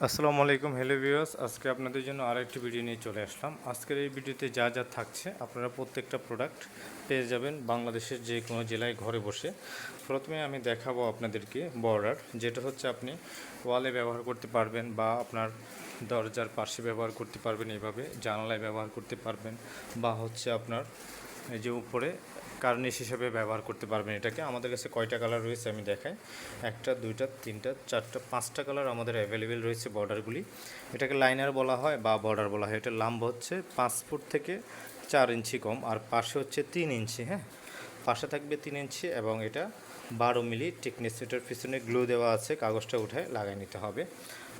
আসসালামু আলাইকুম, hello viewers. আজকে আপনাদের জন্য আরেকটি ভিডিও নিয়ে চলে আসলাম। আজকের এই ভিডিওতে যা যা থাকছে আপনারা প্রত্যেকটা প্রোডাক্ট পেয়ে যাবেন বাংলাদেশের যে কোনো জেলায় ঘরে বসে। প্রথমে আমি দেখাবো আপনাদেরকে বর্ডার, যেটা হচ্ছে আপনি ওয়ালে ব্যবহার করতে পারবেন বা আপনার দরজার পাশে ব্যবহার করতে পারবেন, এইভাবে জানালায় ব্যবহার করতে পারবেন, বা হচ্ছে আপনার এই যে উপরে কার্নিশ হিসেবে ব্যবহার করতে পারবেন। এটাকে আমাদের কাছে কয়টা কালার রয়েছে আমি দেখাই। একটা, দুইটা, তিনটা, চারটা, পাঁচটা কালার আমাদের অ্যাভেলেবেল রয়েছে বর্ডারগুলি। এটাকে লাইনার বলা হয় বা বর্ডার বলা হয়। এটা লম্বা হচ্ছে 5 ফুট থেকে 4 ইঞ্চি কম, আর পাশে হচ্ছে 3 ইঞ্চি। হ্যাঁ, পাশে থাকবে 3 ইঞ্চি এবং এটা 12 মিলি টিকনেস। এটার পিছনে গ্লু দেওয়া আছে, কাগজটা উঠে লাগিয়ে নিতে হবে।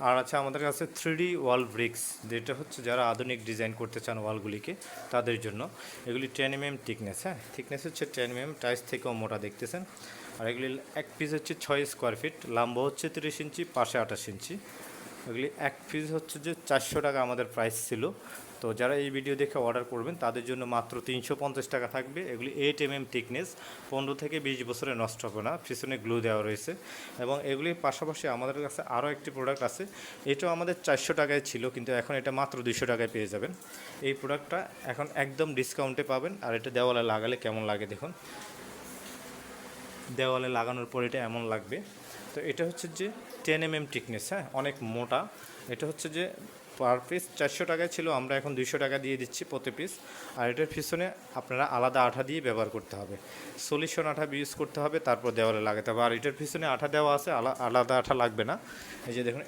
আর আছে আমাদের কাছে 3D ওয়াল ব্রিক্স, যেটা হচ্ছে যারা আধুনিক ডিজাইন করতে চান ওয়ালগুলিকে তাদের জন্য। এগুলি 10 mm থিকনেস। হ্যাঁ, থিকনেস হচ্ছে 10 mm, টাইস থেকেও মোটা দেখতেছেন। আর এগুলি এক পিস হচ্ছে 6 স্কোয়ার ফিট, লম্বা হচ্ছে 30 ইঞ্চি, পাশে 28 ইঞ্চি। এগুলি এক পিস হচ্ছে যে 400 টাকা আমাদের প্রাইস ছিল। তো যারা এই ভিডিও দেখে অর্ডার করবেন তাদের জন্য মাত্র 350 টাকা থাকবে। এগুলি 8 mm থিকনেস, 15 থেকে 20 বছরে নষ্ট হবে না, পিছনে গ্লু দেওয়া রয়েছে। এবং এগুলির পাশাপাশি আমাদের কাছে আরও একটি প্রোডাক্ট আছে। এটাও আমাদের 400 টাকায় ছিল, কিন্তু এখন এটা মাত্র 200 টাকায় পেয়ে যাবেন। এই প্রোডাক্টটা এখন একদম ডিসকাউন্টে পাবেন। আর এটা দেওয়ালে লাগালে কেমন লাগে দেখুন, দেওয়ালে লাগানোর পর এটা এমন লাগবে। তো এটা হচ্ছে যে 10 mm থিকনেস। হ্যাঁ, অনেক মোটা। এটা হচ্ছে যে পার পিস 400 টাকায় ছিল, আমরা এখন 200 টাকা দিয়ে দিচ্ছি প্রতি পিস। আর এটার পিছনে আপনারা আলাদা আঠা দিয়ে ব্যবহার করতে হবে, সলিউশন আঠা ইউজ করতে হবে, তারপর দেওয়ালে লাগাতে হবে। আর এটার পিছনে আঠা দেওয়া আছে, আলাদা আঠা লাগবে না। এই যে দেখুন,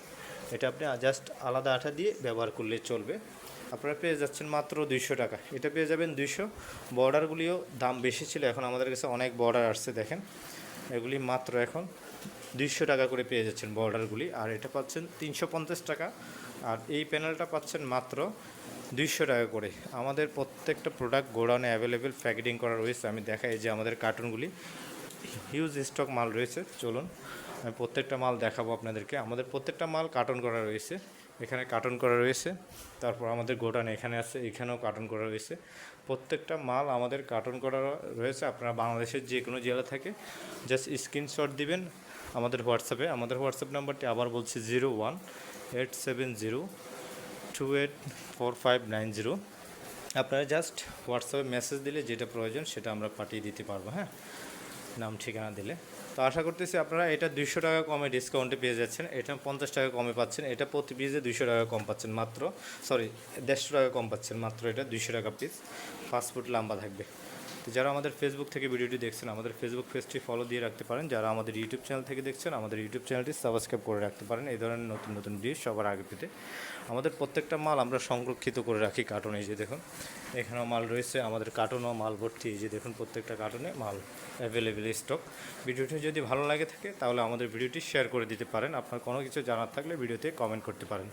এটা আপনি জাস্ট আলাদা আঠা দিয়ে ব্যবহার করলে চলবে। আপনারা পেয়ে যাচ্ছেন মাত্র 200 টাকা। এটা পেয়ে যাবেন 200। বর্ডারগুলিও দাম বেশি ছিল, এখন আমাদের কাছে অনেক বর্ডার আসছে দেখেন। এগুলি মাত্র এখন 200 টাকা করে পেয়ে যাচ্ছেন বর্ডারগুলি। আর এটা পাচ্ছেন 350 টাকা। আর এই প্যানেলটা পাচ্ছেন মাত্র 200 টাকা করে। আমাদের প্রত্যেকটা প্রোডাক্ট গোডাউনে অ্যাভেলেবেল প্যাকেটিং করা রয়েছে। আমি দেখাই যে আমাদের কার্টুনগুলি হিউজ স্টক মাল রয়েছে। চলুন আমি প্রত্যেকটা মাল দেখাবো আপনাদেরকে। আমাদের প্রত্যেকটা মাল কার্টন করা রয়েছে, এখানে কার্টন করা রয়েছে। তারপর আমাদের গোডাউন এখানে আছে, এখানেও কার্টন করা রয়েছে। প্রত্যেকটা মাল আমাদের কার্টন করা রয়েছে। আপনারা বাংলাদেশের যে কোনো জেলা থেকে জাস্ট স্ক্রিনশট দিবেন আমাদের হোয়াটসঅ্যাপে। আমাদের হোয়াটসঅ্যাপ নাম্বারটি আবার বলছি 0187028459 আপনারা জাস্ট হোয়াটসঅ্যাপে মেসেজ দিলে যেটা প্রয়োজন সেটা আমরা পাঠিয়ে দিতে পারবো। হ্যাঁ, নাম ঠিকানা দিলে। তো আশা করতেছি আপনারা এটা 200 টাকা কমে ডিসকাউন্টে পেয়ে যাচ্ছেন। এটা 50 টাকা কমে পাচ্ছেন। এটা প্রতি পিসে 200 টাকা কম পাচ্ছেন মাত্র, সরি 150 টাকা কম পাচ্ছেন মাত্র। এটা 200 টাকা পিস, 5 ফুট লম্বা থাকবে। তো যারা আমাদের ফেসবুক থেকে ভিডিওটি দেখছেন, আমাদের ফেসবুক পেজটি ফলো দিয়ে রাখতে পারেন। যারা আমাদের ইউটিউব চ্যানেল থেকে দেখছেন, আমাদের ইউটিউব চ্যানেলটি সাবস্ক্রাইব করে রাখতে পারেন এই ধরনের নতুন নতুন ভিডিও সবার আগে পেতে। আমাদের প্রত্যেকটা মাল আমরা সংরক্ষিত করে রাখি কার্টুনে। এই যে দেখুন, এখানেও মাল রয়েছে, আমাদের কার্টুনও মাল ভর্তি। এই যে দেখুন, প্রত্যেকটা কার্টুনে মাল অ্যাভেলেবেল স্টক। ভিডিওটি যদি ভালো লাগে থাকে তাহলে আমাদের ভিডিওটি শেয়ার করে দিতে পারেন। আপনার কোনো কিছু জানার থাকলে ভিডিওতে কমেন্ট করতে পারেন।